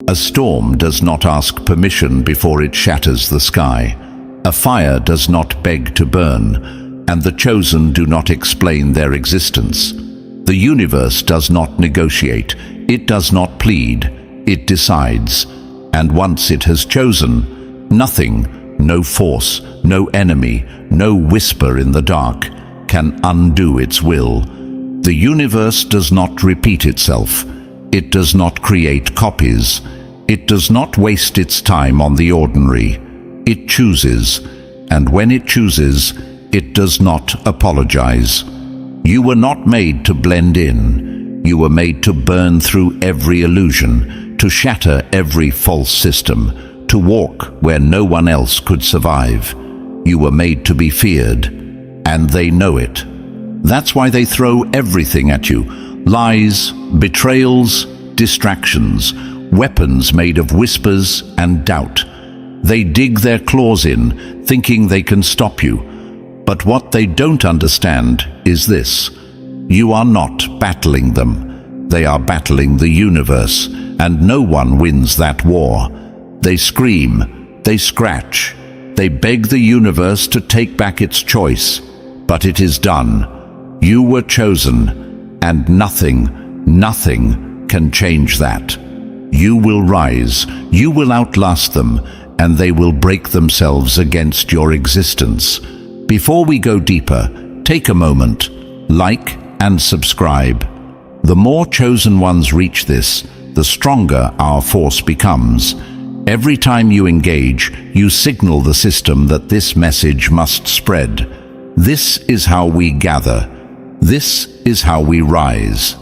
A storm does not ask permission before it shatters the sky. A fire does not beg to burn, and the chosen do not explain their existence. The universe does not negotiate, it does not plead, it decides. And once it has chosen, nothing, no force, no enemy, no whisper in the dark can undo its will. The universe does not repeat itself. It does not create copies. It does not waste its time on the ordinary. It chooses, and when it chooses, it does not apologize. You were not made to blend in. You were made to burn through every illusion, to shatter every false system, to walk where no one else could survive. You were made to be feared, and they know it. That's why they throw everything at you: lies, betrayals, distractions, weapons made of whispers and doubt. They dig their claws in, thinking they can stop you. But what they don't understand is this: you are not battling them. They are battling the universe, and no one wins that war. They scream, they scratch, they beg the universe to take back its choice. But it is done. You were chosen, and nothing can change that. You will rise, you will outlast them, and they will break themselves against your existence. Before we go deeper, take a moment, like and subscribe. The more chosen ones reach this, the stronger our force becomes. Every time you engage, you signal the system that this message must spread. This is how we gather. This is how we rise.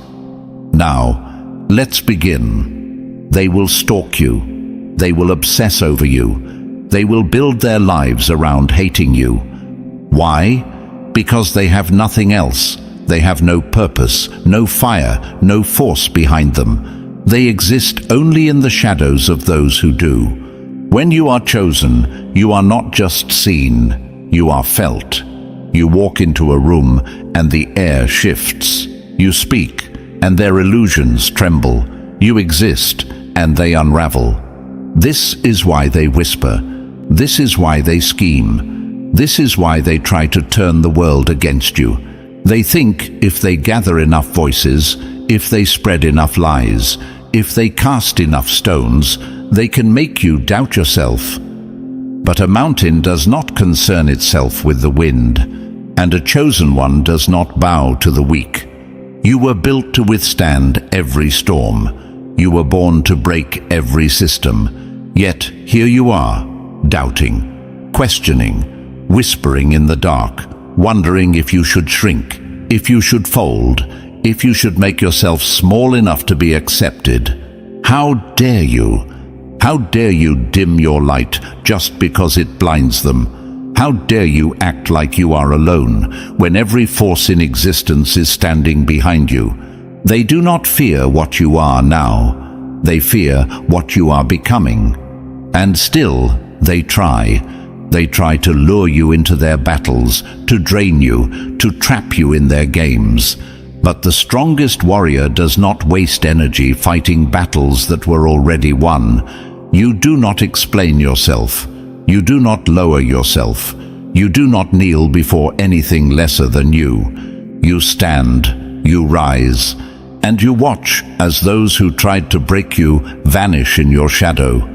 Now, let's begin. They will stalk you. They will obsess over you. They will build their lives around hating you. Why? Because they have nothing else. They have no purpose, no fire, no force behind them. They exist only in the shadows of those who do. When you are chosen, you are not just seen, you are felt. You walk into a room and the air shifts. You speak and their illusions tremble. You exist and they unravel. This is why they whisper. This is why they scheme. This is why they try to turn the world against you. They think if they gather enough voices, if they spread enough lies, if they cast enough stones, they can make you doubt yourself. But a mountain does not concern itself with the wind, and a chosen one does not bow to the weak. You were built to withstand every storm. You were born to break every system. Yet here you are, doubting, questioning, whispering in the dark, wondering if you should shrink, if you should fold, if you should make yourself small enough to be accepted. How dare you? How dare you dim your light just because it blinds them? How dare you act like you are alone when every force in existence is standing behind you? They do not fear what you are now. They fear what you are becoming. And still, they try. They try to lure you into their battles, to drain you, to trap you in their games. But the strongest warrior does not waste energy fighting battles that were already won. You do not explain yourself. You do not lower yourself. You do not kneel before anything lesser than you. You stand, you rise, and you watch as those who tried to break you vanish in your shadow.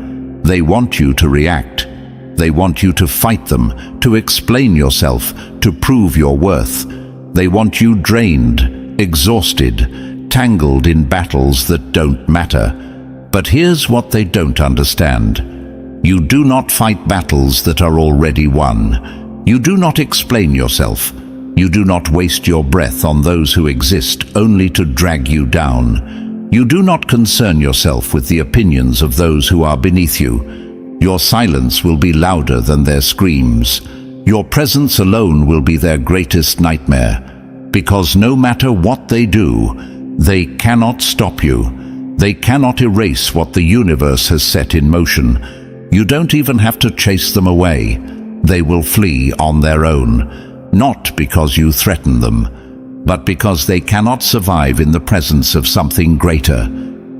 They want you to react. They want you to fight them, to explain yourself, to prove your worth. They want you drained, exhausted, tangled in battles that don't matter. But here's what they don't understand. You do not fight battles that are already won. You do not explain yourself. You do not waste your breath on those who exist only to drag you down. You do not concern yourself with the opinions of those who are beneath you. Your silence will be louder than their screams. Your presence alone will be their greatest nightmare. Because no matter what they do, they cannot stop you. They cannot erase what the universe has set in motion. You don't even have to chase them away. They will flee on their own, not because you threaten them, but because they cannot survive in the presence of something greater.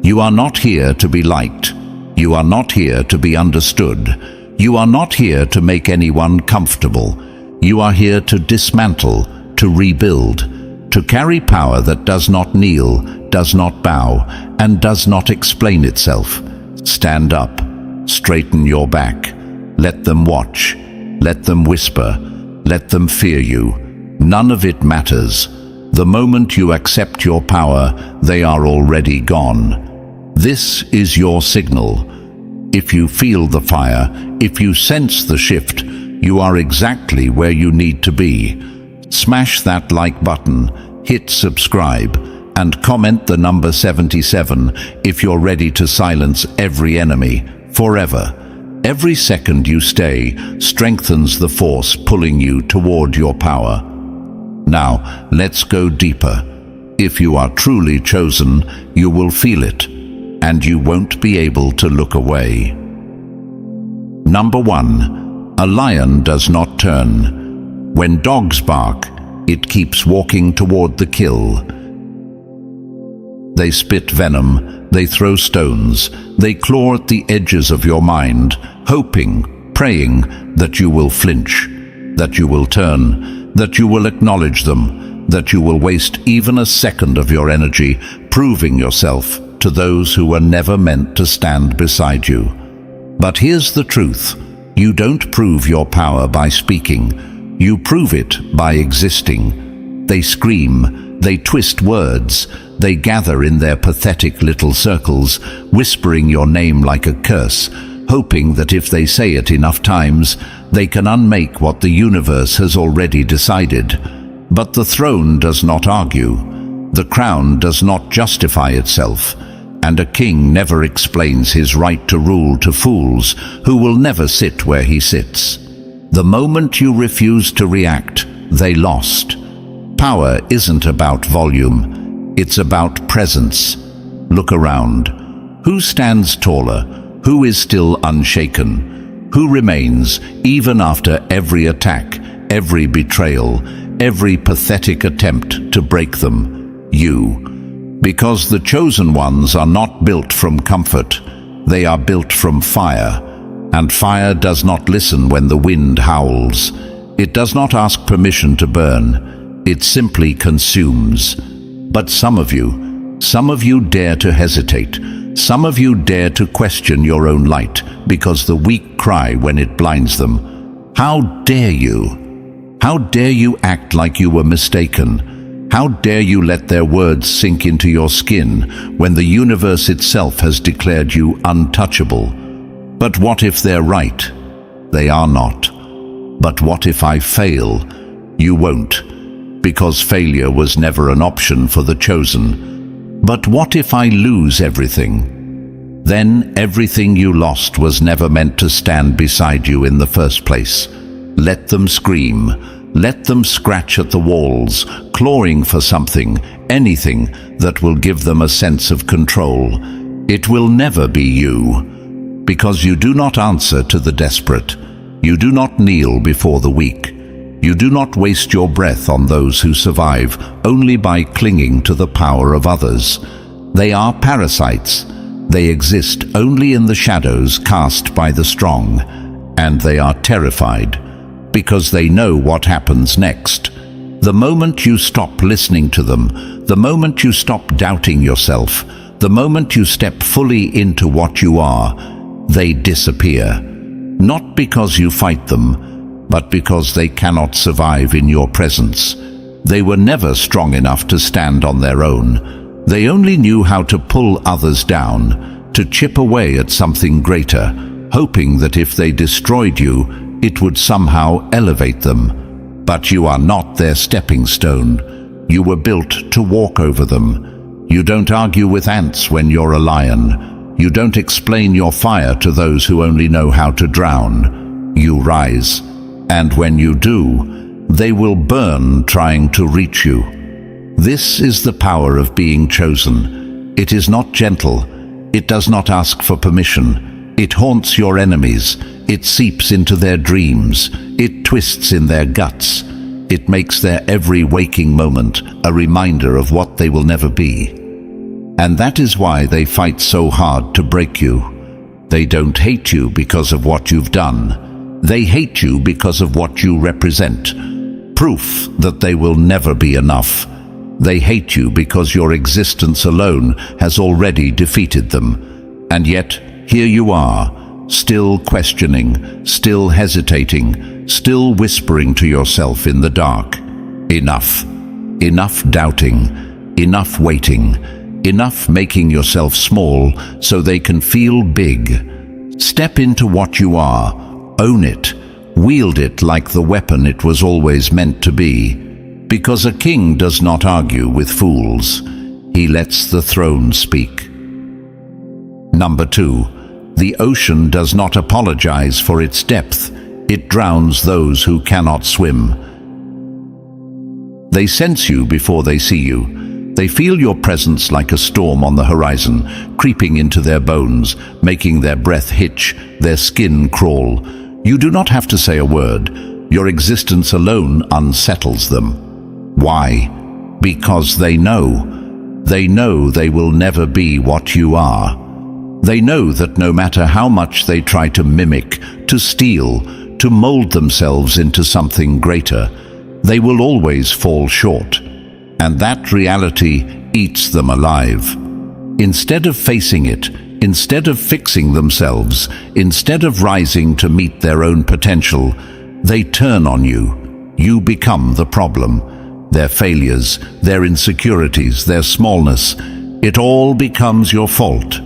You are not here to be liked. You are not here to be understood. You are not here to make anyone comfortable. You are here to dismantle, to rebuild, to carry power that does not kneel, does not bow, and does not explain itself. Stand up, straighten your back. Let them watch, let them whisper, let them fear you. None of it matters. The moment you accept your power, they are already gone. This is your signal. If you feel the fire, if you sense the shift, you are exactly where you need to be. Smash that like button, hit subscribe, and comment the number 77 if you're ready to silence every enemy forever. Every second you stay strengthens the force pulling you toward your power. Now, let's go deeper. If you are truly chosen, you will feel it, and you won't be able to look away. Number 1. A lion does not turn. When dogs bark, it keeps walking toward the kill. They spit venom, they throw stones, they claw at the edges of your mind, hoping, praying that you will flinch, that you will turn, that you will acknowledge them, that you will waste even a second of your energy proving yourself to those who were never meant to stand beside you. But here's the truth. You don't prove your power by speaking. You prove it by existing. They scream, they twist words, they gather in their pathetic little circles, whispering your name like a curse, hoping that if they say it enough times, they can unmake what the universe has already decided. But the throne does not argue. The crown does not justify itself. And a king never explains his right to rule to fools who will never sit where he sits. The moment you refuse to react, they lost. Power isn't about volume, it's about presence. Look around. Who stands taller? Who is still unshaken? Who remains even after every attack, every betrayal, every pathetic attempt to break them? You. Because the chosen ones are not built from comfort, they are built from fire. And fire does not listen when the wind howls. It does not ask permission to burn. It simply consumes. But some of you dare to hesitate. Some of you dare to question your own light because the weak cry when it blinds them. How dare you? How dare you act like you were mistaken? How dare you let their words sink into your skin when the universe itself has declared you untouchable? But what if they're right? They are not. But what if I fail? You won't, because failure was never an option for the chosen. But what if I lose everything? Then everything you lost was never meant to stand beside you in the first place. Let them scream. Let them scratch at the walls, clawing for something, anything that will give them a sense of control. It will never be you, because you do not answer to the desperate. You do not kneel before the weak. You do not waste your breath on those who survive only by clinging to the power of others. They are parasites. They exist only in the shadows cast by the strong, and they are terrified, because they know what happens next. The moment you stop listening to them, the moment you stop doubting yourself, the moment you step fully into what you are, they disappear. Not because you fight them, but because they cannot survive in your presence. They were never strong enough to stand on their own. They only knew how to pull others down, to chip away at something greater, hoping that if they destroyed you, it would somehow elevate them. But you are not their stepping stone. You were built to walk over them. You don't argue with ants when you're a lion. You don't explain your fire to those who only know how to drown. You rise. And when you do, they will burn trying to reach you. This is the power of being chosen. It is not gentle. It does not ask for permission. It haunts your enemies. It seeps into their dreams. It twists in their guts. It makes their every waking moment a reminder of what they will never be. And that is why they fight so hard to break you. They don't hate you because of what you've done. They hate you because of what you represent. Proof that they will never be enough. They hate you because your existence alone has already defeated them. And yet, here you are, still questioning, still hesitating, still whispering to yourself in the dark. Enough. Enough doubting. Enough waiting. Enough making yourself small so they can feel big. Step into what you are. Own it. Wield it like the weapon it was always meant to be. Because a king does not argue with fools. He lets the throne speak. Number 2. The ocean does not apologize for its depth. It drowns those who cannot swim. They sense you before they see you. They feel your presence like a storm on the horizon, creeping into their bones, making their breath hitch, their skin crawl. You do not have to say a word. Your existence alone unsettles them. Why? Because they know. They know they will never be what you are. They know that no matter how much they try to mimic, to steal, to mold themselves into something greater, they will always fall short. And that reality eats them alive. Instead of facing it, instead of fixing themselves, instead of rising to meet their own potential, they turn on you. You become the problem. Their failures, their insecurities, their smallness, it all becomes your fault.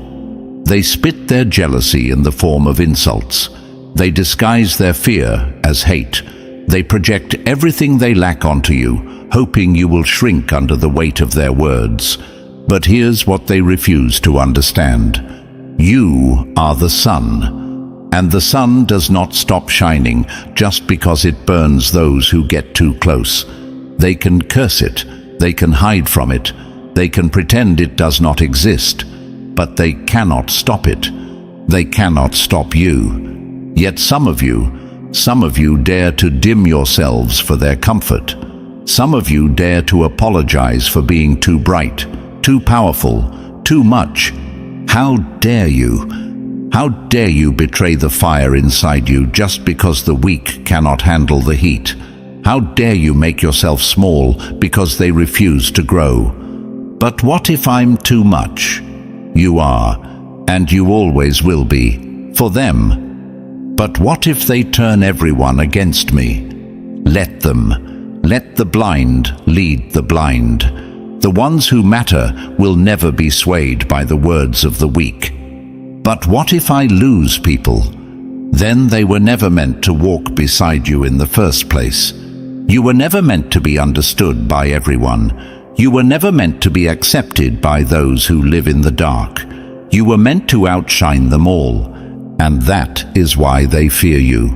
They spit their jealousy in the form of insults. They disguise their fear as hate. They project everything they lack onto you, hoping you will shrink under the weight of their words. But here's what they refuse to understand. You are the sun, and the sun does not stop shining just because it burns those who get too close. They can curse it, they can hide from it, they can pretend it does not exist, but they cannot stop it. They cannot stop you. Yet some of you dare to dim yourselves for their comfort. Some of you dare to apologize for being too bright, too powerful, too much. How dare you? How dare you betray the fire inside you just because the weak cannot handle the heat? How dare you make yourself small because they refuse to grow? But what if I'm too much? You are, and you always will be, for them. But what if they turn everyone against me? Let them. Let the blind lead the blind. The ones who matter will never be swayed by the words of the weak. But what if I lose people? Then they were never meant to walk beside you in the first place. You were never meant to be understood by everyone. You were never meant to be accepted by those who live in the dark. You were meant to outshine them all. And that is why they fear you.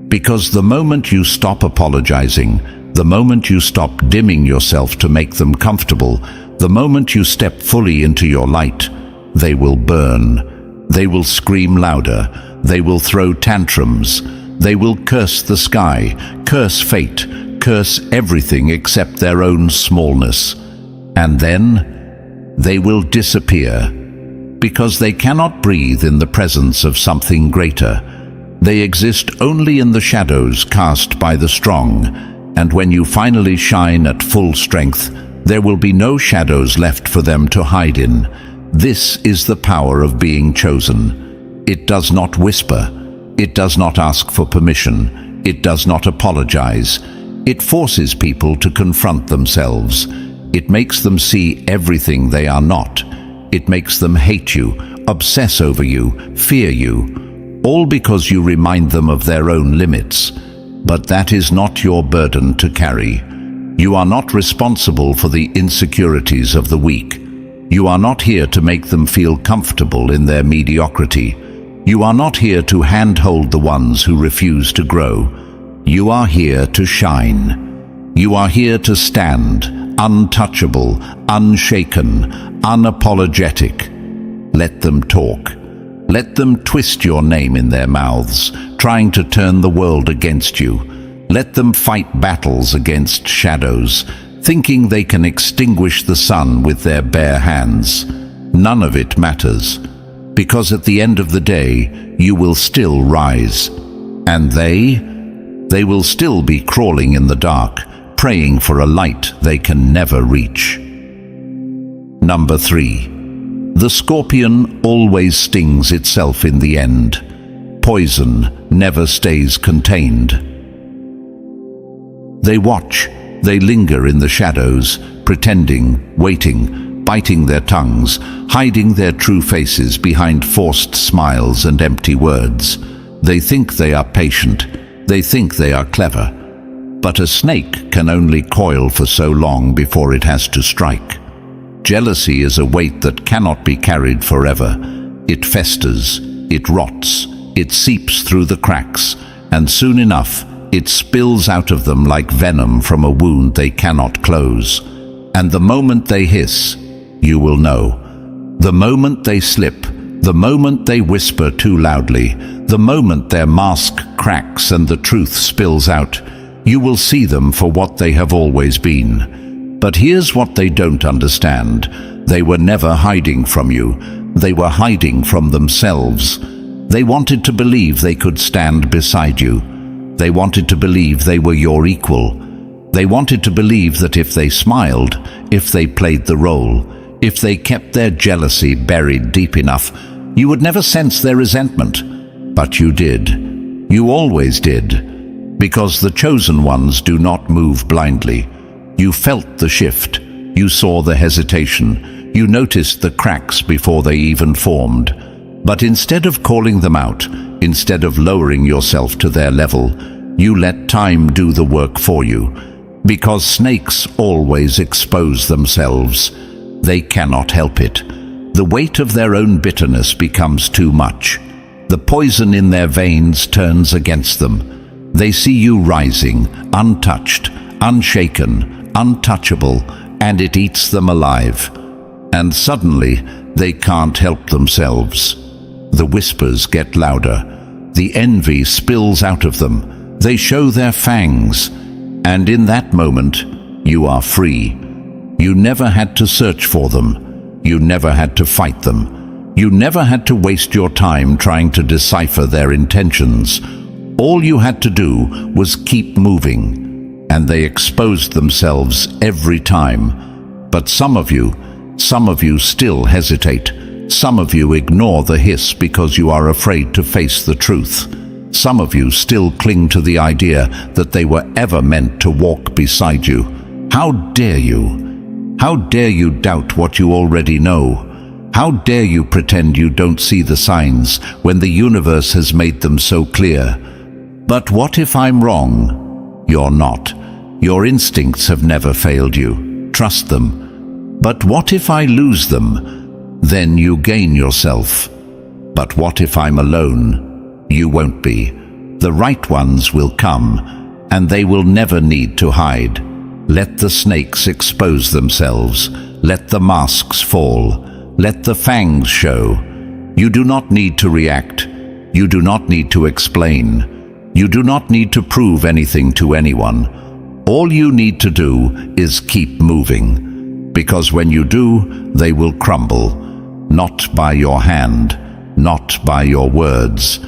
Because the moment you stop apologizing, the moment you stop dimming yourself to make them comfortable, the moment you step fully into your light, they will burn. They will scream louder. They will throw tantrums. They will curse the sky, curse fate, curse everything except their own smallness. And then they will disappear. Because they cannot breathe in the presence of something greater. They exist only in the shadows cast by the strong. And when you finally shine at full strength, there will be no shadows left for them to hide in. This is the power of being chosen. It does not whisper. It does not ask for permission. It does not apologize. It forces people to confront themselves. It makes them see everything they are not. It makes them hate you, obsess over you, fear you, all because you remind them of their own limits. But that is not your burden to carry. You are not responsible for the insecurities of the weak. You are not here to make them feel comfortable in their mediocrity. You are not here to handhold the ones who refuse to grow. You are here to shine. You are here to stand, untouchable, unshaken, unapologetic. Let them talk. Let them twist your name in their mouths, trying to turn the world against you. Let them fight battles against shadows, thinking they can extinguish the sun with their bare hands. None of it matters. because at the end of the day, you will still rise. And they will still be crawling in the dark, praying for a light they can never reach. Number 3. The scorpion always stings itself in the end. Poison never stays contained. They watch, they linger in the shadows, pretending, waiting, biting their tongues, hiding their true faces behind forced smiles and empty words. They think they are patient, they think they are clever. But a snake can only coil for so long before it has to strike. Jealousy is a weight that cannot be carried forever. It festers, it rots, it seeps through the cracks, and soon enough it spills out of them like venom from a wound they cannot close. And the moment they hiss, you will know. The moment they slip, the moment they whisper too loudly, the moment their mask cracks and the truth spills out, you will see them for what they have always been. But here's what they don't understand. They were never hiding from you. They were hiding from themselves. They wanted to believe they could stand beside you. They wanted to believe they were your equal. They wanted to believe that if they smiled, if they played the role, if they kept their jealousy buried deep enough, you would never sense their resentment. But you did. You always did. Because the chosen ones do not move blindly. You felt the shift. You saw the hesitation. You noticed the cracks before they even formed. But instead of calling them out, instead of lowering yourself to their level, you let time do the work for you. Because snakes always expose themselves. They cannot help it. The weight of their own bitterness becomes too much. The poison in their veins turns against them. They see you rising, untouched, unshaken, untouchable, and it eats them alive. And suddenly, they can't help themselves. The whispers get louder. The envy spills out of them. They show their fangs. And in that moment, you are free. You never had to search for them. You never had to fight them. You never had to waste your time trying to decipher their intentions. All you had to do was keep moving. And they exposed themselves every time. But some of you still hesitate. Some of you ignore the hiss because you are afraid to face the truth. Some of you still cling to the idea that they were ever meant to walk beside you. How dare you? How dare you doubt what you already know? How dare you pretend you don't see the signs when the universe has made them so clear? But what if I'm wrong? You're not. Your instincts have never failed you. Trust them. But what if I lose them? Then you gain yourself. But what if I'm alone? You won't be. The right ones will come, and they will never need to hide. Let the snakes expose themselves. Let the masks fall. Let the fangs show. You do not need to react. You do not need to explain. You do not need to prove anything to anyone. All you need to do is keep moving. Because when you do, they will crumble. Not by your hand, not by your words,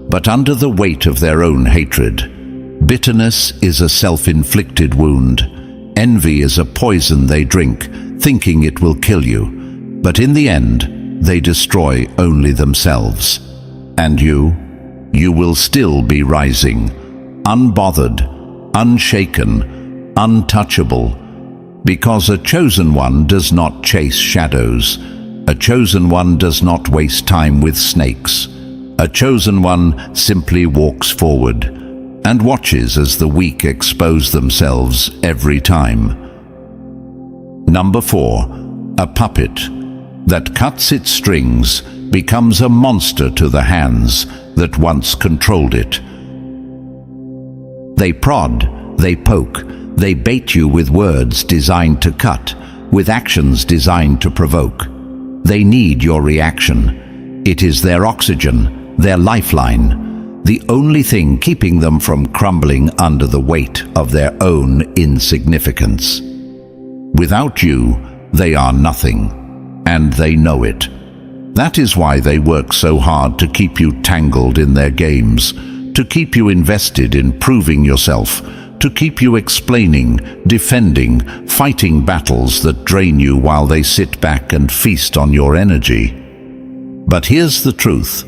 but under the weight of their own hatred. Bitterness is a self-inflicted wound. Envy is a poison they drink, thinking it will kill you. But in the end, they destroy only themselves. And you will still be rising, unbothered, unshaken, untouchable. Because a chosen one does not chase shadows. A chosen one does not waste time with snakes. A chosen one simply walks forward and watches as the weak expose themselves every time. Number 4. A puppet that cuts its strings becomes a monster to the hands that once controlled it. They prod, they poke, they bait you with words designed to cut, with actions designed to provoke. They need your reaction. It is their oxygen, their lifeline, the only thing keeping them from crumbling under the weight of their own insignificance. Without you, they are nothing, and they know it. That is why they work so hard to keep you tangled in their games, to keep you invested in proving yourself, to keep you explaining, defending, fighting battles that drain you while they sit back and feast on your energy. But here's the truth.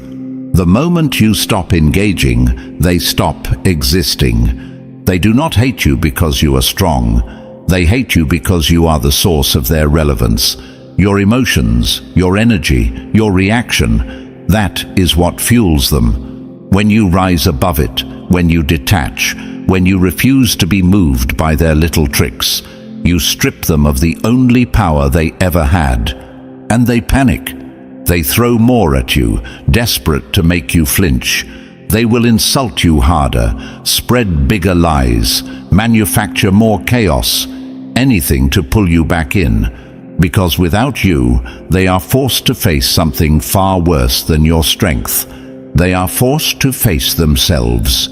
The moment you stop engaging, they stop existing. They do not hate you because you are strong. They hate you because you are the source of their relevance. Your emotions, your energy, your reaction, that is what fuels them. When you rise above it, when you detach, when you refuse to be moved by their little tricks, you strip them of the only power they ever had. And they panic. They throw more at you, desperate to make you flinch. They will insult you harder, spread bigger lies, manufacture more chaos, anything to pull you back in. Because without you, they are forced to face something far worse than your strength. They are forced to face themselves.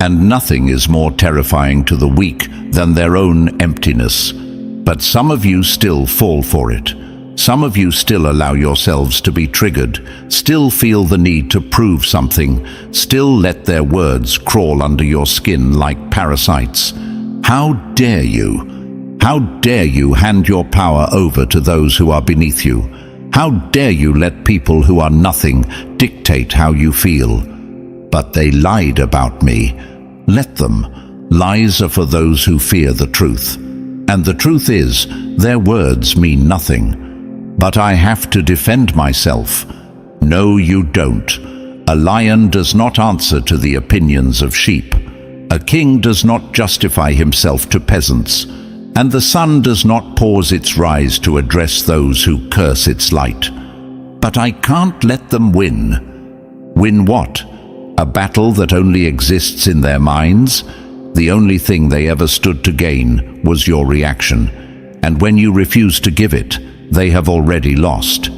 And nothing is more terrifying to the weak than their own emptiness. But some of you still fall for it. Some of you still allow yourselves to be triggered, still feel the need to prove something, still let their words crawl under your skin like parasites. How dare you? How dare you hand your power over to those who are beneath you? How dare you let people who are nothing dictate how you feel? But they lied about me. Let them. Lies are for those who fear the truth. And the truth is, their words mean nothing. But I have to defend myself. No, you don't. A lion does not answer to the opinions of sheep. A king does not justify himself to peasants. And the sun does not pause its rise to address those who curse its light. But I can't let them win. Win what? A battle that only exists in their minds? The only thing they ever stood to gain was your reaction. And when you refuse to give it, they have already lost.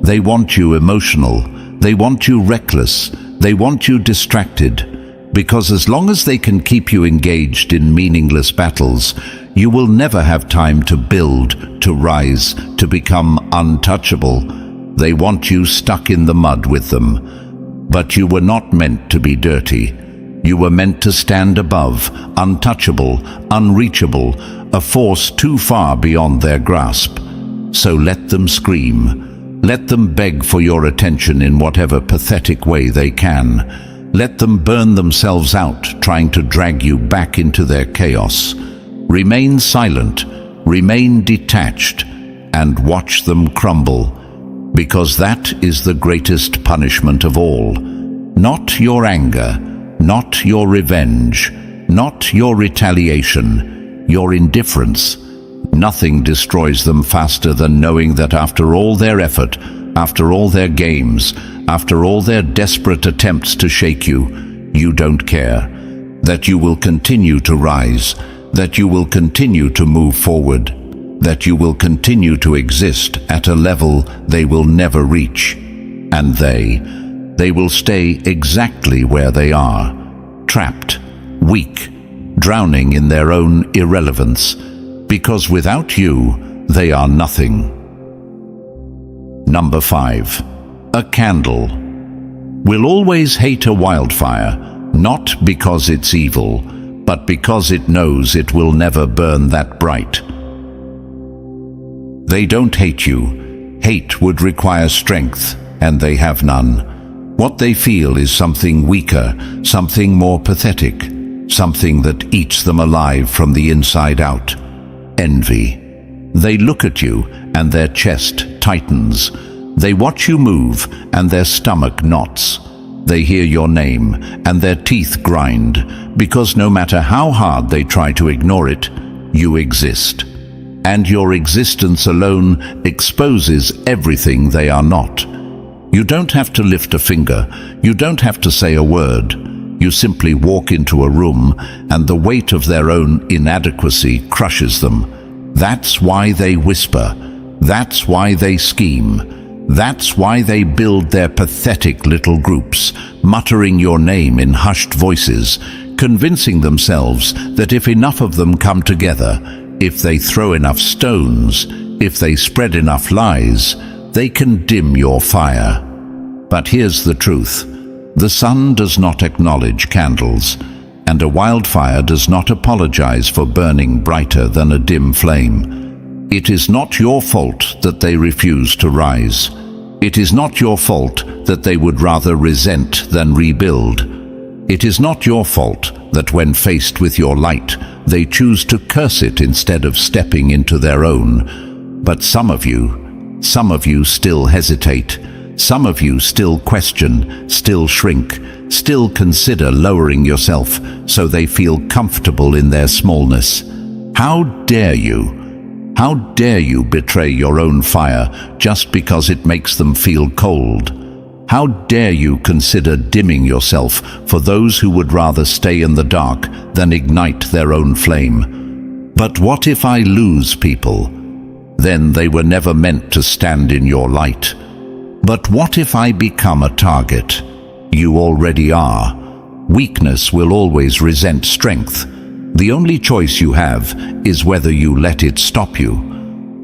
They want you emotional. They want you reckless. They want you distracted. Because as long as they can keep you engaged in meaningless battles, you will never have time to build, to rise, to become untouchable. They want you stuck in the mud with them. But you were not meant to be dirty. You were meant to stand above, untouchable, unreachable, a force too far beyond their grasp. So let them scream. Let them beg for your attention in whatever pathetic way they can. Let them burn themselves out, trying to drag you back into their chaos. Remain silent, remain detached, and watch them crumble, because that is the greatest punishment of all. Not your anger, not your revenge, not your retaliation, your indifference. Nothing destroys them faster than knowing that after all their effort, after all their games, after all their desperate attempts to shake you, you don't care. That you will continue to rise, that you will continue to move forward, that you will continue to exist at a level they will never reach. And they will stay exactly where they are, trapped, weak, drowning in their own irrelevance, because without you, they are nothing. Number 5. A candle. We'll always hate a wildfire, not because it's evil, but because it knows it will never burn that bright. They don't hate you. Hate would require strength, and they have none. What they feel is something weaker, something more pathetic, something that eats them alive from the inside out. Envy. They look at you, and their chest tightens. They watch you move, and their stomach knots. They hear your name, and their teeth grind, because no matter how hard they try to ignore it, you exist. And your existence alone exposes everything they are not. You don't have to lift a finger. You don't have to say a word. You simply walk into a room, and the weight of their own inadequacy crushes them. That's why they whisper. That's why they scheme. That's why they build their pathetic little groups, muttering your name in hushed voices, convincing themselves that if enough of them come together, if they throw enough stones, if they spread enough lies, they can dim your fire. But here's the truth. The sun does not acknowledge candles, and a wildfire does not apologize for burning brighter than a dim flame. It is not your fault that they refuse to rise. It is not your fault that they would rather resent than rebuild. It is not your fault that when faced with your light, they choose to curse it instead of stepping into their own. But some of you still hesitate. Some of you still question, still shrink, still consider lowering yourself so they feel comfortable in their smallness. How dare you? How dare you betray your own fire just because it makes them feel cold? How dare you consider dimming yourself for those who would rather stay in the dark than ignite their own flame? But what if I lose people? Then they were never meant to stand in your light. But what if I become a target? You already are. Weakness will always resent strength. The only choice you have is whether you let it stop you.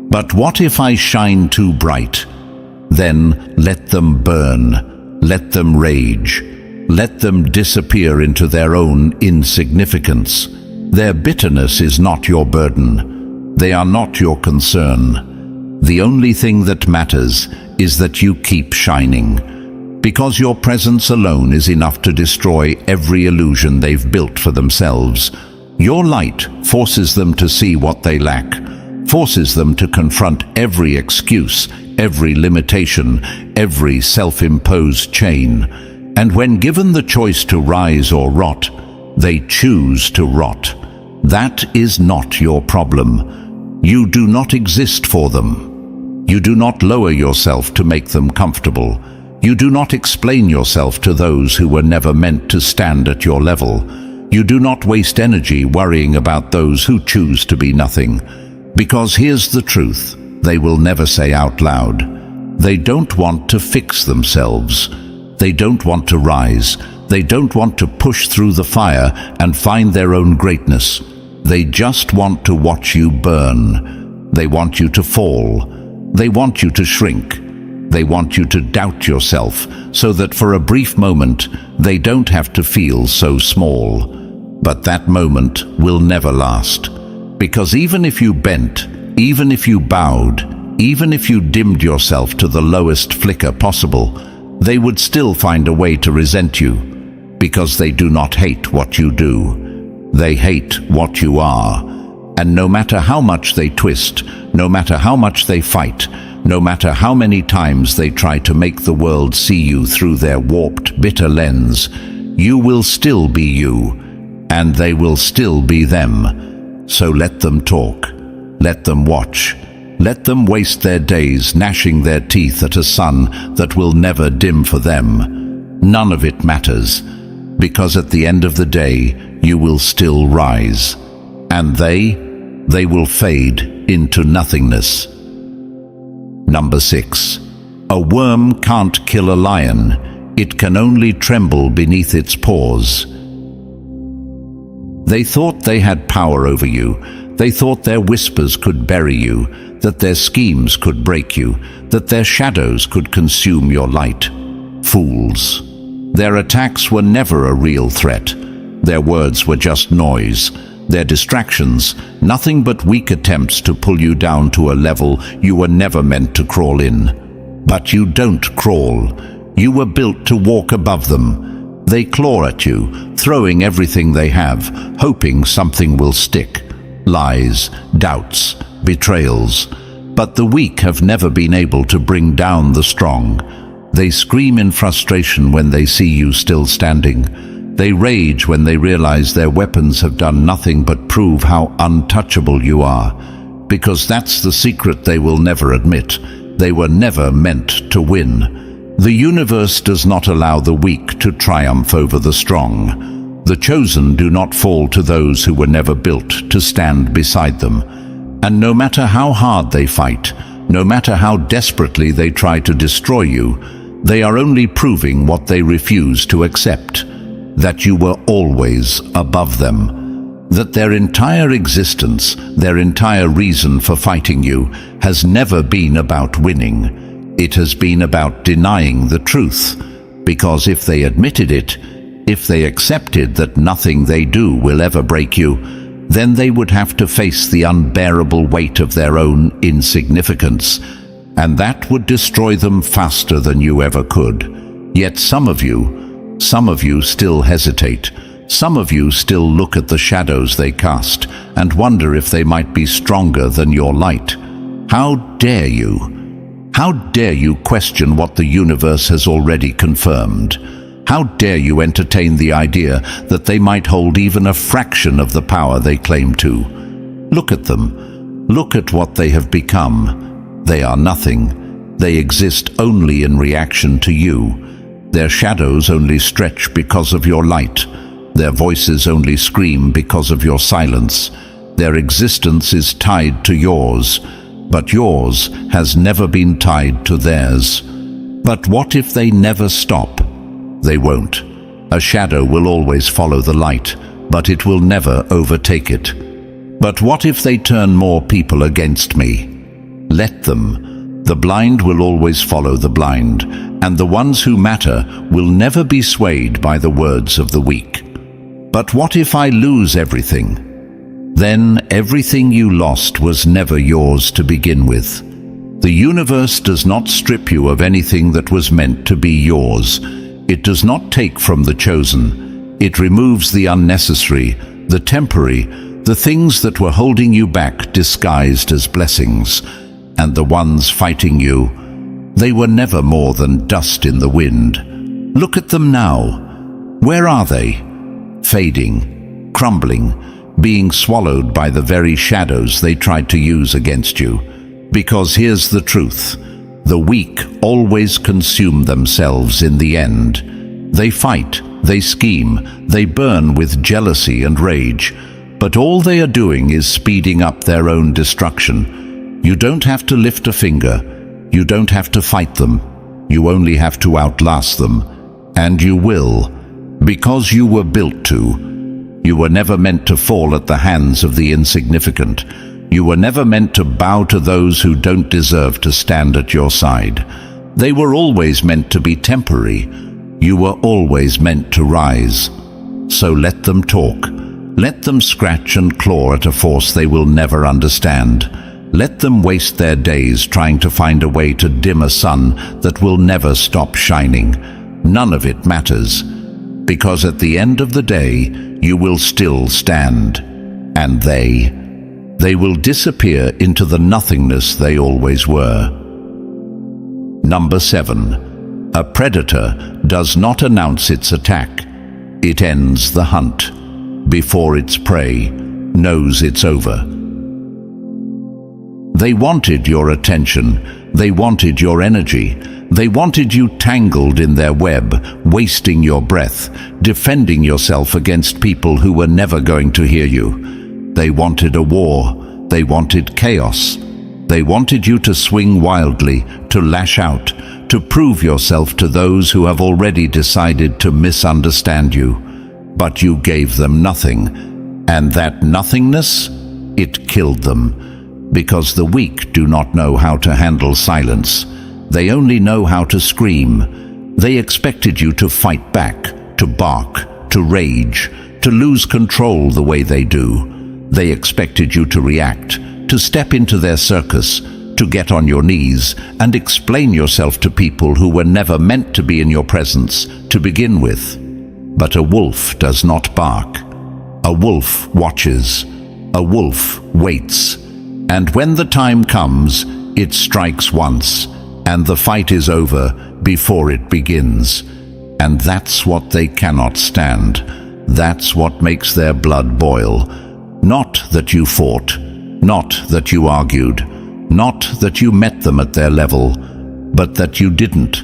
But what if I shine too bright? Then let them burn, let them rage, let them disappear into their own insignificance. Their bitterness is not your burden. They are not your concern. The only thing that matters is that you keep shining, because your presence alone is enough to destroy every illusion they've built for themselves. Your light forces them to see what they lack, forces them to confront every excuse, every limitation, every self-imposed chain. And when given the choice to rise or rot, they choose to rot. That is not your problem. You do not exist for them. You do not lower yourself to make them comfortable. You do not explain yourself to those who were never meant to stand at your level. You do not waste energy worrying about those who choose to be nothing. Because here's the truth, they will never say out loud. They don't want to fix themselves. They don't want to rise. They don't want to push through the fire and find their own greatness. They just want to watch you burn. They want you to fall. They want you to shrink. They want you to doubt yourself so that for a brief moment they don't have to feel so small. But that moment will never last. Because even if you bent, even if you bowed, even if you dimmed yourself to the lowest flicker possible, they would still find a way to resent you. Because they do not hate what you do. They hate what you are. And no matter how much they twist, no matter how much they fight, no matter how many times they try to make the world see you through their warped, bitter lens, you will still be you, and they will still be them. So let them talk. Let them watch. Let them waste their days gnashing their teeth at a sun that will never dim for them. None of it matters, because at the end of the day, you will still rise. And they will fade into nothingness. Number 6. A worm can't kill a lion. It can only tremble beneath its paws. They thought they had power over you. They thought their whispers could bury you, that their schemes could break you, that their shadows could consume your light. Fools. Their attacks were never a real threat. Their words were just noise. Their distractions, nothing but weak attempts to pull you down to a level you were never meant to crawl in. But you don't crawl. You were built to walk above them. They claw at you, throwing everything they have, hoping something will stick. Lies, doubts, betrayals. But the weak have never been able to bring down the strong. They scream in frustration when they see you still standing. They rage when they realize their weapons have done nothing but prove how untouchable you are. Because that's the secret they will never admit. They were never meant to win. The universe does not allow the weak to triumph over the strong. The chosen do not fall to those who were never built to stand beside them. And no matter how hard they fight, no matter how desperately they try to destroy you, they are only proving what they refuse to accept. That you were always above them. That their entire existence, their entire reason for fighting you, has never been about winning. it has been about denying the truth, because if they admitted it, if they accepted that nothing they do will ever break you, then they would have to face the unbearable weight of their own insignificance, and that would destroy them faster than you ever could. Yet some of you still hesitate. Some of you still look at the shadows they cast and wonder if they might be stronger than your light. How dare you? How dare you question what the universe has already confirmed? How dare you entertain the idea that they might hold even a fraction of the power they claim to? Look at them. Look at what they have become. They are nothing. They exist only in reaction to you. Their shadows only stretch because of your light. Their voices only scream because of your silence. Their existence is tied to yours, but yours has never been tied to theirs. But what if they never stop? They won't. A shadow will always follow the light, but it will never overtake it. But what if they turn more people against me? Let them. The blind will always follow the blind, and the ones who matter will never be swayed by the words of the weak. But what if I lose everything? Then everything you lost was never yours to begin with. The universe does not strip you of anything that was meant to be yours. It does not take from the chosen. It removes the unnecessary, the temporary, the things that were holding you back disguised as blessings. And the ones fighting you, they were never more than dust in the wind. Look at them now. Where are they? Fading, crumbling, being swallowed by the very shadows they tried to use against you. Because here's the truth. The weak always consume themselves in the end. They fight, they scheme, they burn with jealousy and rage, but all they are doing is speeding up their own destruction. You don't have to lift a finger. You don't have to fight them. You only have to outlast them. And you will, because you were built to. You were never meant to fall at the hands of the insignificant. You were never meant to bow to those who don't deserve to stand at your side. They were always meant to be temporary. You were always meant to rise. So let them talk. Let them scratch and claw at a force they will never understand. Let them waste their days trying to find a way to dim a sun that will never stop shining. None of it matters, because at the end of the day, you will still stand. And they will disappear into the nothingness they always were. Number 7. A predator does not announce its attack. It ends the hunt before its prey knows it's over. They wanted your attention. They wanted your energy. They wanted you tangled in their web, wasting your breath, defending yourself against people who were never going to hear you. They wanted a war. They wanted chaos. They wanted you to swing wildly, to lash out, to prove yourself to those who have already decided to misunderstand you. But you gave them nothing, and that nothingness, it killed them. Because the weak do not know how to handle silence. They only know how to scream. They expected you to fight back, to bark, to rage, to lose control the way they do. They expected you to react, to step into their circus, to get on your knees and explain yourself to people who were never meant to be in your presence to begin with. But a wolf does not bark. A wolf watches. A wolf waits. And when the time comes, it strikes once, and the fight is over before it begins. And that's what they cannot stand. That's what makes their blood boil. Not that you fought, not that you argued, not that you met them at their level, but that you didn't,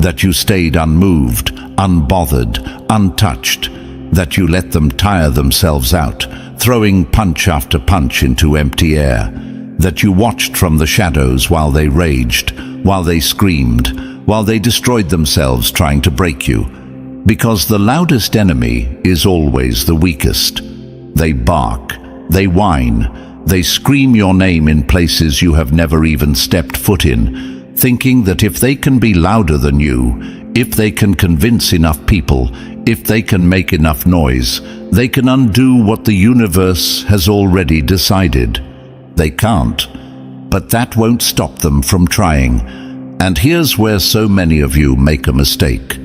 that you stayed unmoved, unbothered, untouched, that you let them tire themselves out, throwing punch after punch into empty air, that you watched from the shadows while they raged, while they screamed, while they destroyed themselves trying to break you. Because the loudest enemy is always the weakest. They bark, they whine, they scream your name in places you have never even stepped foot in. thinking that if they can be louder than you, if they can convince enough people, if they can make enough noise, they can undo what the universe has already decided. They can't, but that won't stop them from trying. And here's where so many of you make a mistake.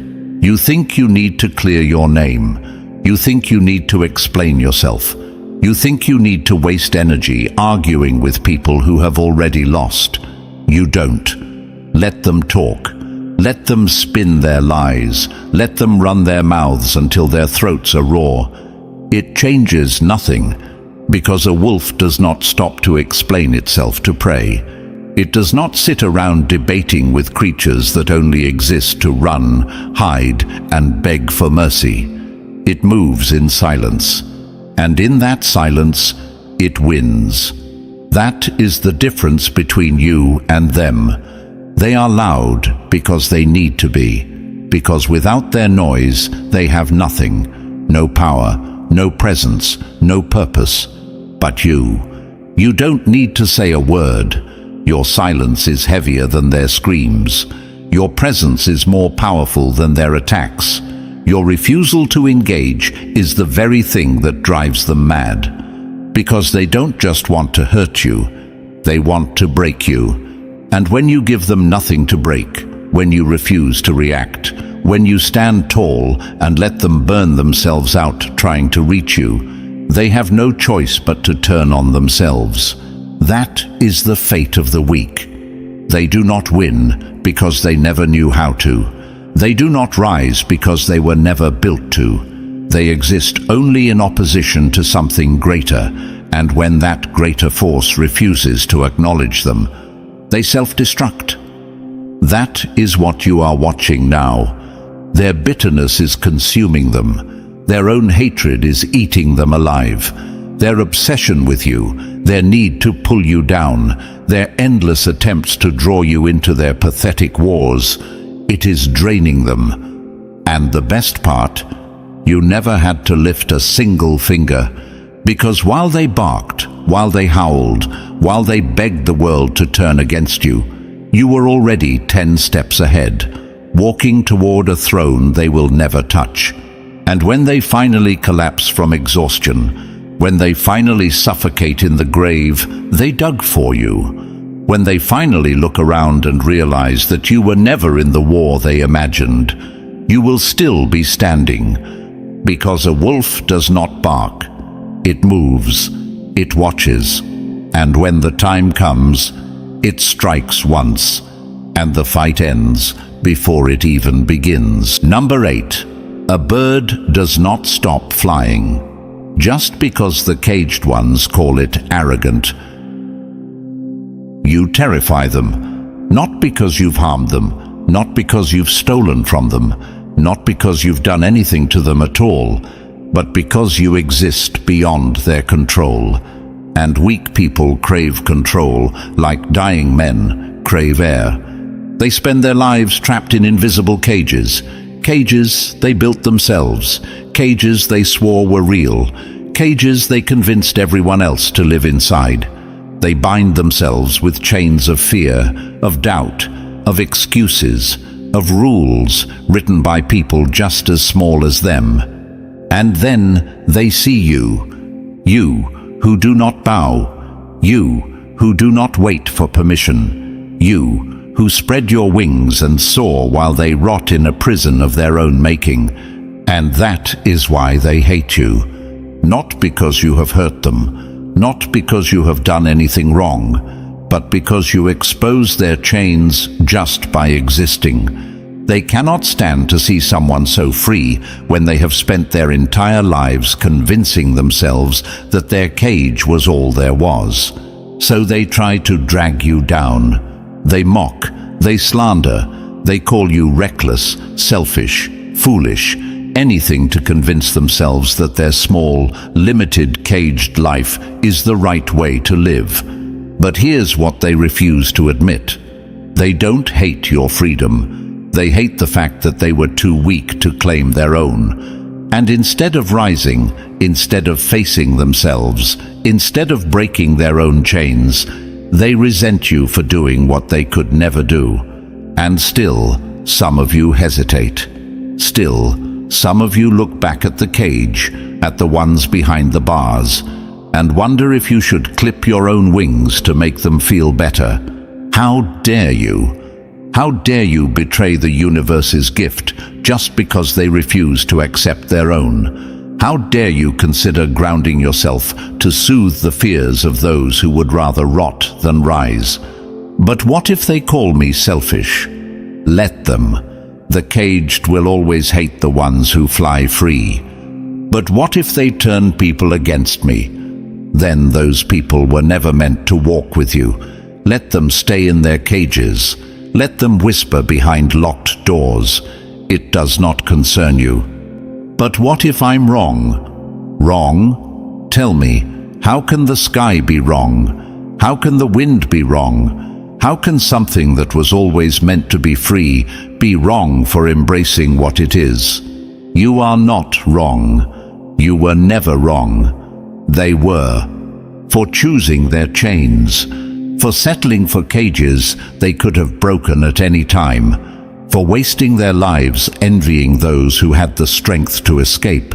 You think you need to clear your name. You think you need to explain yourself. You think you need to waste energy arguing with people who have already lost. You don't. Let them talk. Let them spin their lies. Let them run their mouths until their throats are raw. It changes nothing, because a wolf does not stop to explain itself to prey. It does not sit around debating with creatures that only exist to run, hide, and beg for mercy. It moves in silence, and in that silence, it wins. That is the difference between you and them. They are loud because they need to be, because without their noise, they have nothing, no power, no presence, no purpose. But you don't need to say a word. Your silence is heavier than their screams. Your presence is more powerful than their attacks. Your refusal to engage is the very thing that drives them mad. Because they don't just want to hurt you, they want to break you. And when you give them nothing to break, when you refuse to react, when you stand tall and let them burn themselves out trying to reach you, they have no choice but to turn on themselves. That is the fate of the weak. They do not win because they never knew how to. They do not rise because they were never built to. They exist only in opposition to something greater, and when that greater force refuses to acknowledge them, they self-destruct. That is what you are watching now. Their bitterness is consuming them. Their own hatred is eating them alive. Their obsession with you, their need to pull you down, their endless attempts to draw you into their pathetic wars, it is draining them. And the best part, you never had to lift a single finger, because while they barked, while they howled, while they begged the world to turn against you, you were already 10 steps ahead, walking toward a throne they will never touch. And when they finally collapse from exhaustion, when they finally suffocate in the grave they dug for you, when they finally look around and realize that you were never in the war they imagined, you will still be standing, because a wolf does not bark. It moves, it watches, and when the time comes, it strikes once, and the fight ends before it even begins. Number 8. A bird does not stop flying just because the caged ones call it arrogant. You terrify them, not because you've harmed them, not because you've stolen from them, not because you've done anything to them at all, but because you exist beyond their control. And weak people crave control, like dying men crave air. They spend their lives trapped in invisible cages. Cages they built themselves. Cages they swore were real. Cages they convinced everyone else to live inside. They bind themselves with chains of fear, of doubt, of excuses, of rules written by people just as small as them. And then they see you. You who do not bow. You who do not wait for permission. You who spread your wings and soar while they rot in a prison of their own making. And that is why they hate you. Not because you have hurt them, not because you have done anything wrong, but because you expose their chains just by existing. They cannot stand to see someone so free when they have spent their entire lives convincing themselves that their cage was all there was. So they try to drag you down. They mock, they slander, they call you reckless, selfish, foolish, anything to convince themselves that their small, limited, caged life is the right way to live. But here's what they refuse to admit. They don't hate your freedom. They hate the fact that they were too weak to claim their own. And instead of rising, instead of facing themselves, instead of breaking their own chains, They resent you for doing what they could never do. And still, some of you hesitate. Still, some of you look back at the cage, at the ones behind the bars, and wonder if you should clip your own wings to make them feel better. How dare you? How dare you betray the universe's gift just because they refuse to accept their own? How dare you consider grounding yourself to soothe the fears of those who would rather rot than rise? But what if they call me selfish? Let them. The caged will always hate the ones who fly free. But what if they turn people against me? Then those people were never meant to walk with you. Let them stay in their cages. Let them whisper behind locked doors. It does not concern you. But what if I'm wrong? Wrong? Tell me, how can the sky be wrong? How can the wind be wrong? How can something that was always meant to be free be wrong for embracing what it is? You are not wrong. You were never wrong. They were. For choosing their chains. For settling for cages they could have broken at any time. For wasting their lives envying those who had the strength to escape.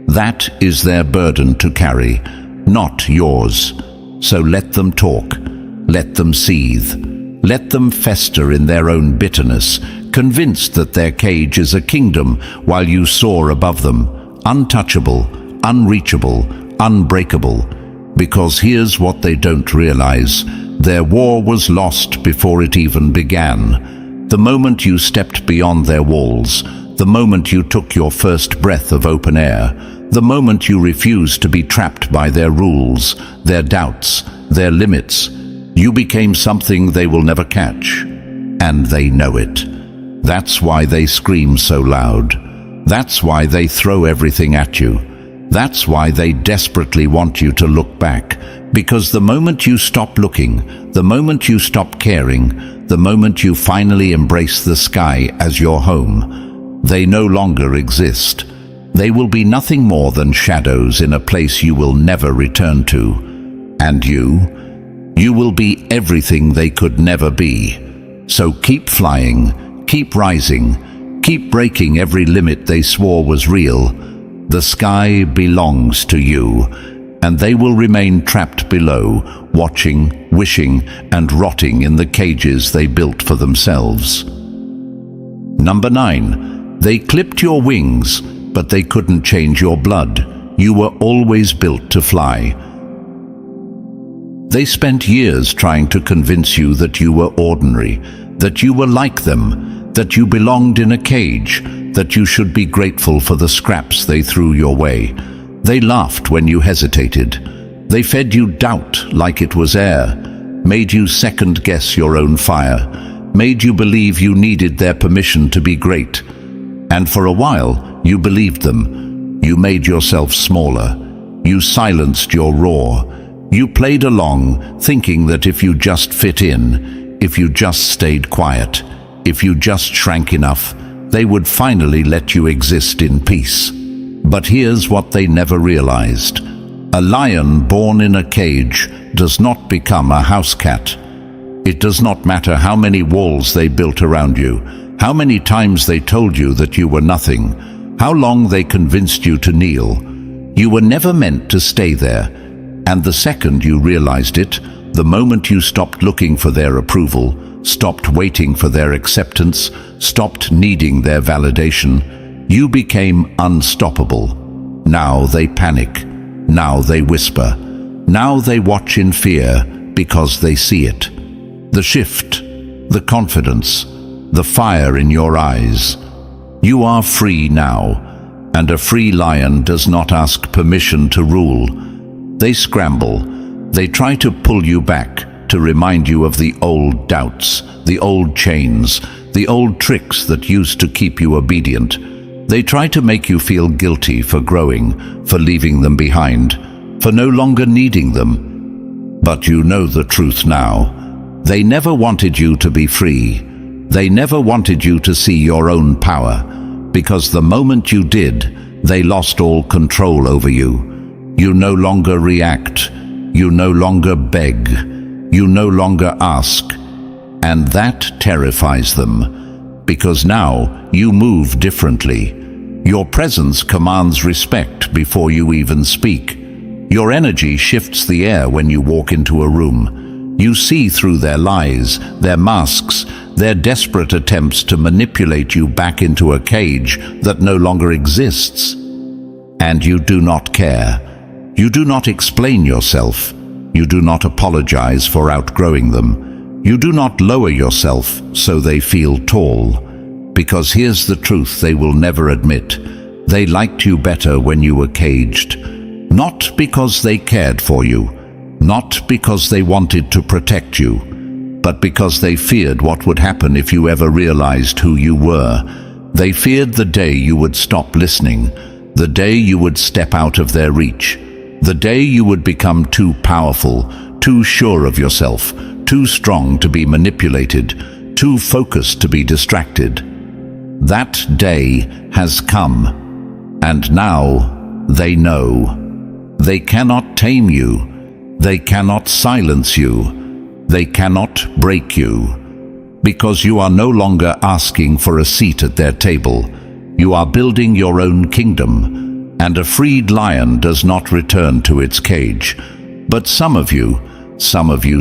That is their burden to carry, not yours. So let them talk. Let them seethe. Let them fester in their own bitterness, convinced that their cage is a kingdom while you soar above them, untouchable, unreachable, unbreakable. Because here's what they don't realize. Their war was lost before it even began. The moment you stepped beyond their walls, the moment you took your first breath of open air, the moment you refused to be trapped by their rules, their doubts, their limits, you became something they will never catch. And they know it. That's why they scream so loud. That's why they throw everything at you. That's why they desperately want you to look back. Because the moment you stop looking, the moment you stop caring, the moment you finally embrace the sky as your home, they no longer exist. They will be nothing more than shadows in a place you will never return to. And you will be everything they could never be. So keep flying, keep rising, keep breaking every limit they swore was real. The sky belongs to you, and they will remain trapped below, watching, wishing, and rotting in the cages they built for themselves. Number 9. They clipped your wings, but they couldn't change your blood. You were always built to fly. They spent years trying to convince you that you were ordinary, that you were like them, that you belonged in a cage, that you should be grateful for the scraps they threw your way. They laughed when you hesitated. They fed you doubt like it was air, made you second-guess your own fire, made you believe you needed their permission to be great. And for a while, you believed them. You made yourself smaller. You silenced your roar. You played along, thinking that if you just fit in, if you just stayed quiet, if you just shrank enough, they would finally let you exist in peace. But here's what they never realized. A lion born in a cage does not become a house cat. It does not matter how many walls they built around you, how many times they told you that you were nothing, how long they convinced you to kneel. You were never meant to stay there. And the second you realized it, the moment you stopped looking for their approval, stopped waiting for their acceptance, stopped needing their validation, you became unstoppable. Now they panic. Now they whisper. Now they watch in fear because they see it. The shift, the confidence, the fire in your eyes. You are free now, and a free lion does not ask permission to rule. They scramble. They try to pull you back, to remind you of the old doubts, the old chains, the old tricks that used to keep you obedient. They try to make you feel guilty for growing, for leaving them behind, for no longer needing them. But you know the truth now. They never wanted you to be free. They never wanted you to see your own power, because the moment you did, they lost all control over you. You no longer react. You no longer beg. You no longer ask, and that terrifies them, because now you move differently. Your presence commands respect before you even speak. Your energy shifts the air when you walk into a room. You see through their lies, their masks, their desperate attempts to manipulate you back into a cage that no longer exists. And you do not care. You do not explain yourself. You do not apologize for outgrowing them. You do not lower yourself so they feel tall. Because here's the truth they will never admit. They liked you better when you were caged. Not because they cared for you, not because they wanted to protect you, but because they feared what would happen if you ever realized who you were. They feared the day you would stop listening, the day you would step out of their reach, the day you would become too powerful, too sure of yourself, too strong to be manipulated, too focused to be distracted. That day has come, and now they know. They cannot tame you. They cannot silence you. They cannot break you. Because you are no longer asking for a seat at their table. You are building your own kingdom, and a freed lion does not return to its cage. But some of you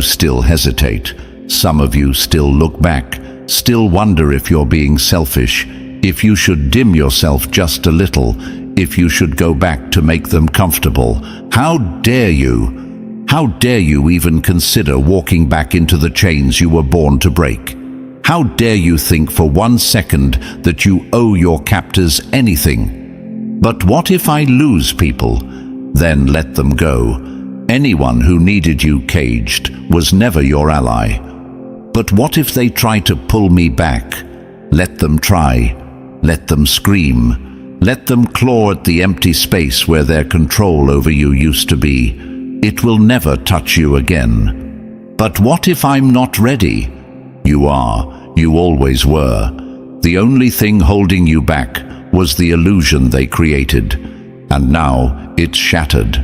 still hesitate. Some of you still look back, still wonder if you're being selfish, if you should dim yourself just a little, if you should go back to make them comfortable. How dare you? How dare you even consider walking back into the chains you were born to break? How dare you think for 1 second that you owe your captors anything? But what if I lose people? Then let them go. Anyone who needed you caged was never your ally. But what if they try to pull me back? Let them try. Let them scream. Let them claw at the empty space where their control over you used to be. It will never touch you again. But what if I'm not ready? You are. You always were. The only thing holding you back was the illusion they created. And now it's shattered.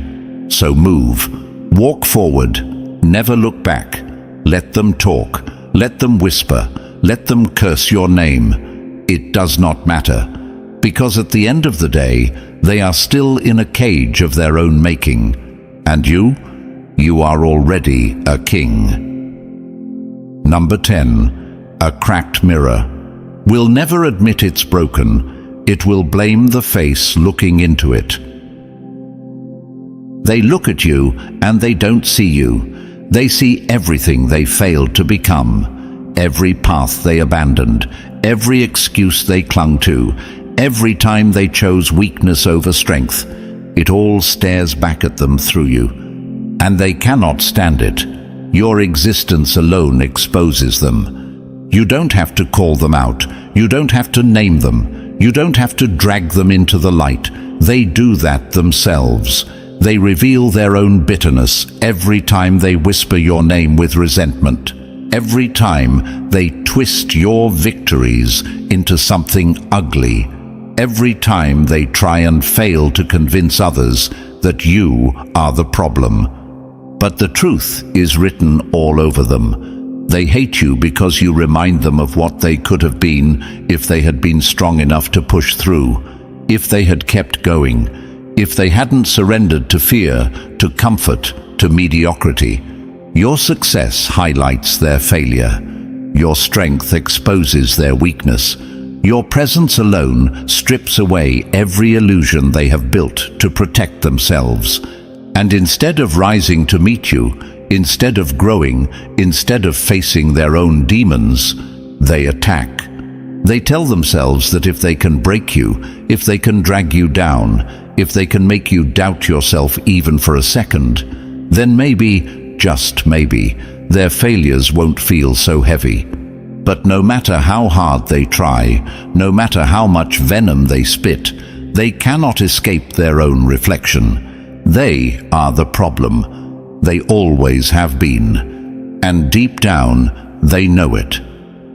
So move. Walk forward. Never look back. Let them talk. Let them whisper. Let them curse your name. It does not matter. Because at the end of the day, they are still in a cage of their own making. And you are already a king. Number 10. A cracked mirror. Will never admit it's broken. It will blame the face looking into it. They look at you and they don't see you. They see everything they failed to become. Every path they abandoned. Every excuse they clung to. Every time they chose weakness over strength, it all stares back at them through you. And they cannot stand it. Your existence alone exposes them. You don't have to call them out. You don't have to name them. You don't have to drag them into the light. They do that themselves. They reveal their own bitterness every time they whisper your name with resentment. Every time they twist your victories into something ugly. Every time they try and fail to convince others that you are the problem. But the truth is written all over them. They hate you because you remind them of what they could have been if they had been strong enough to push through, if they had kept going, if they hadn't surrendered to fear, to comfort, to mediocrity. Your success highlights their failure. Your strength exposes their weakness. Your presence alone strips away every illusion they have built to protect themselves. And instead of rising to meet you, instead of growing, instead of facing their own demons, they attack. They tell themselves that if they can break you, if they can drag you down, if they can make you doubt yourself even for a second, then maybe, just maybe, their failures won't feel so heavy. But no matter how hard they try, no matter how much venom they spit, they cannot escape their own reflection. They are the problem. They always have been. And deep down, they know it.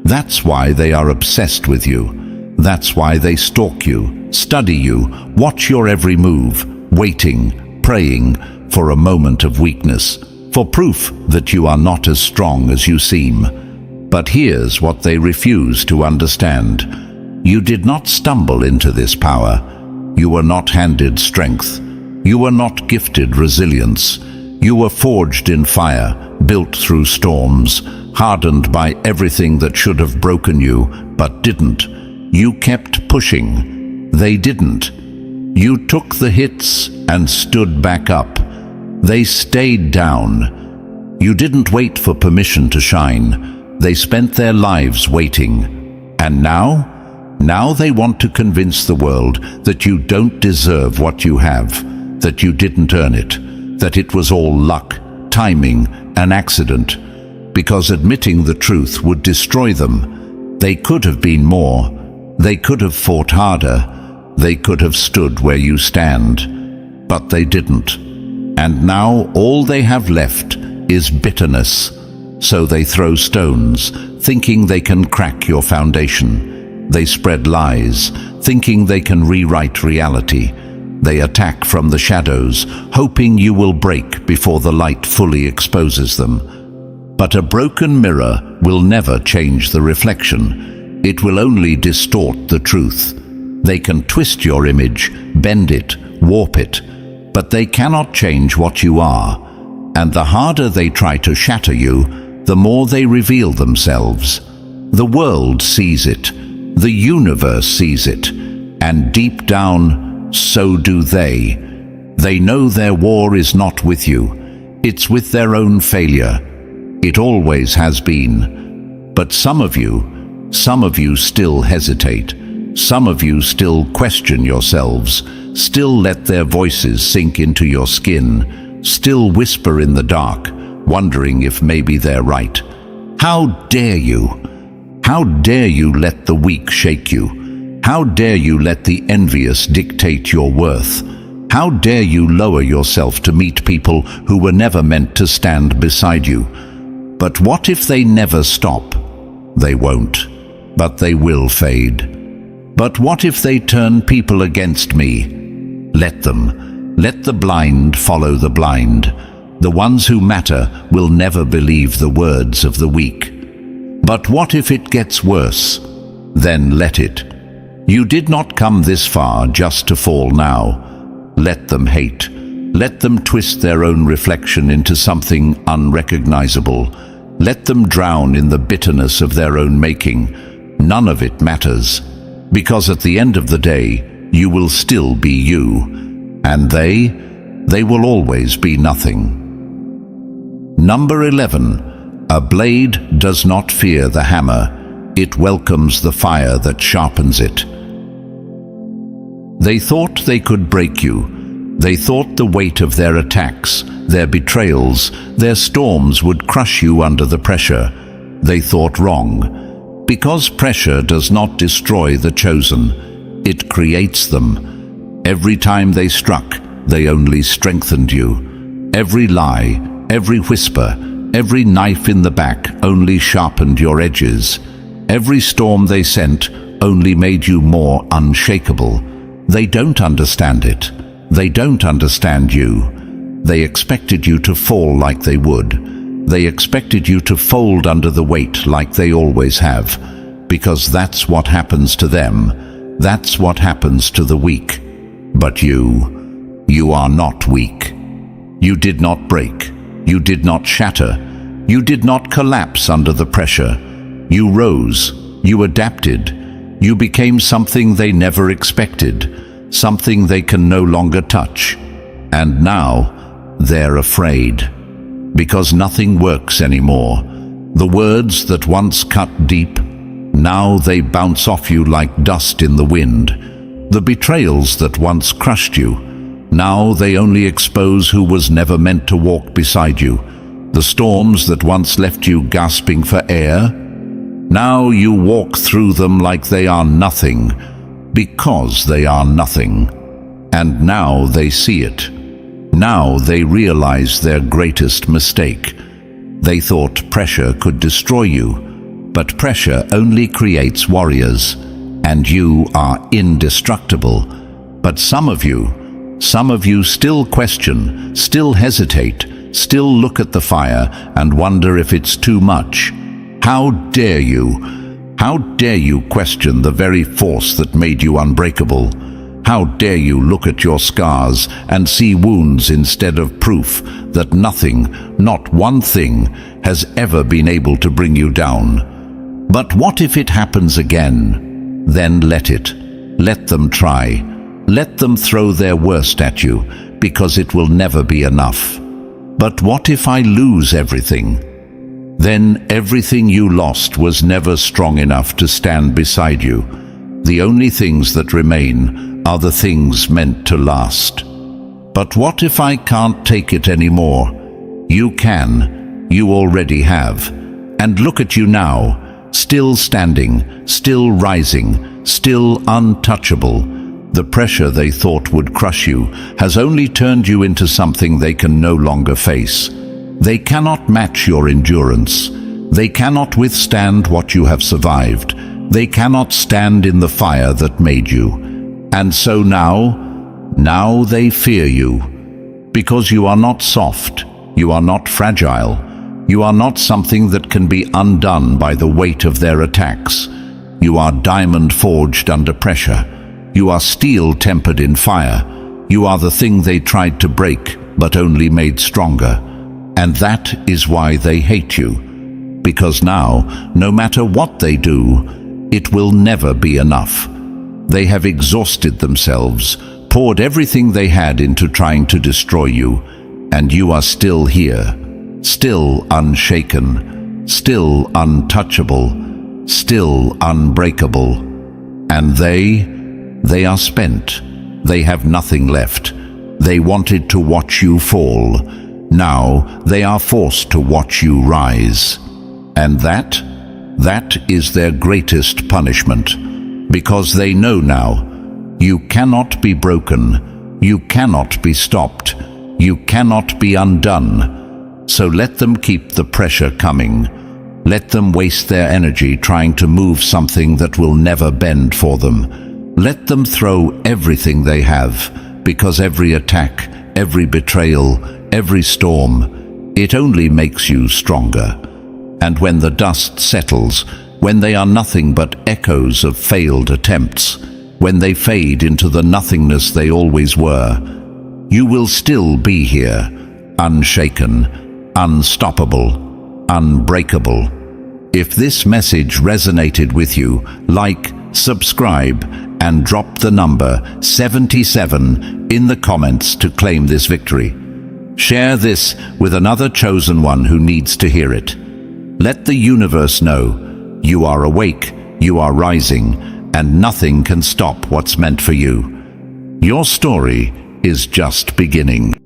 That's why they are obsessed with you. That's why they stalk you, study you, watch your every move, waiting, praying for a moment of weakness. for proof that you are not as strong as you seem. But here's what they refuse to understand. You did not stumble into this power. You were not handed strength. You were not gifted resilience. You were forged in fire, built through storms, hardened by everything that should have broken you, but didn't. You kept pushing. They didn't. You took the hits and stood back up. They stayed down. You didn't wait for permission to shine. They spent their lives waiting. And now they want to convince the world that you don't deserve what you have, that you didn't earn it, that it was all luck, timing, an accident, because admitting the truth would destroy them. They could have been more. They could have fought harder. They could have stood where you stand. But they didn't. And now all they have left is bitterness. So they throw stones, thinking they can crack your foundation. They spread lies, thinking they can rewrite reality. They attack from the shadows, hoping you will break before the light fully exposes them. But a broken mirror will never change the reflection. It will only distort the truth. They can twist your image, bend it, warp it, but they cannot change what you are. And the harder they try to shatter you, the more they reveal themselves. The world sees it. The universe sees it. And deep down, so do they. They know their war is not with you. It's with their own failure. It always has been. But some of you still hesitate. Some of you still question yourselves, still let their voices sink into your skin, still whisper in the dark, wondering if maybe they're right. How dare you? How dare you let the weak shake you? How dare you let the envious dictate your worth? How dare you lower yourself to meet people who were never meant to stand beside you? But what if they never stop? They won't, but they will fade. But what if they turn people against me? Let them. Let the blind follow the blind. The ones who matter will never believe the words of the weak. But what if it gets worse? Then let it. You did not come this far just to fall now. Let them hate. Let them twist their own reflection into something unrecognizable. Let them drown in the bitterness of their own making. None of it matters. Because at the end of the day, you will still be you. And they will always be nothing. Number 11. A blade does not fear the hammer. It welcomes the fire that sharpens it. They thought they could break you. They thought the weight of their attacks, their betrayals, their storms would crush you under the pressure. They thought wrong. Because pressure does not destroy the chosen, it creates them. Every time they struck, they only strengthened you. Every lie, every whisper, every knife in the back only sharpened your edges. Every storm they sent only made you more unshakable. They don't understand it. They don't understand you. They expected you to fall like they would. They expected you to fold under the weight like they always have, because that's what happens to them. That's what happens to the weak. But you are not weak. You did not break. You did not shatter. You did not collapse under the pressure. You rose. You adapted. You became something they never expected, something they can no longer touch. And now they're afraid. Because nothing works anymore. The words that once cut deep, now they bounce off you like dust in the wind. The betrayals that once crushed you, now they only expose who was never meant to walk beside you. The storms that once left you gasping for air, now you walk through them like they are nothing, because they are nothing. And now they see it. Now they realize their greatest mistake. They thought pressure could destroy you, but pressure only creates warriors, and you are indestructible. But some of you still question, still hesitate, still look at the fire and wonder if it's too much? How dare you? How dare you question the very force that made you unbreakable? How dare you look at your scars and see wounds instead of proof that nothing, not one thing, has ever been able to bring you down? But what if it happens again? Then let it. Let them try. Let them throw their worst at you, because it will never be enough. But what if I lose everything? Then everything you lost was never strong enough to stand beside you. The only things that remain are the things meant to last. But what if I can't take it anymore? You can. You already have. And look at you now, still standing, still rising, still untouchable. The pressure they thought would crush you has only turned you into something they can no longer face. They cannot match your endurance. They cannot withstand what you have survived. They cannot stand in the fire that made you. And so now they fear you. Because you are not soft, you are not fragile, you are not something that can be undone by the weight of their attacks. You are diamond forged under pressure. You are steel tempered in fire. You are the thing they tried to break, but only made stronger. And that is why they hate you. Because now, no matter what they do, it will never be enough. They have exhausted themselves, poured everything they had into trying to destroy you, and you are still here, still unshaken, still untouchable, still unbreakable. And they are spent. They have nothing left. They wanted to watch you fall. Now they are forced to watch you rise. And that is their greatest punishment. Because they know now, you cannot be broken, you cannot be stopped, you cannot be undone. So let them keep the pressure coming. Let them waste their energy trying to move something that will never bend for them. Let them throw everything they have, because every attack, every betrayal, every storm, it only makes you stronger. And when the dust settles, when they are nothing but echoes of failed attempts, when they fade into the nothingness they always were, you will still be here, unshaken, unstoppable, unbreakable. If this message resonated with you, like, subscribe, and drop the number 77 in the comments to claim this victory. Share this with another chosen one who needs to hear it. Let the universe know you are awake, you are rising, and nothing can stop what's meant for you. Your story is just beginning.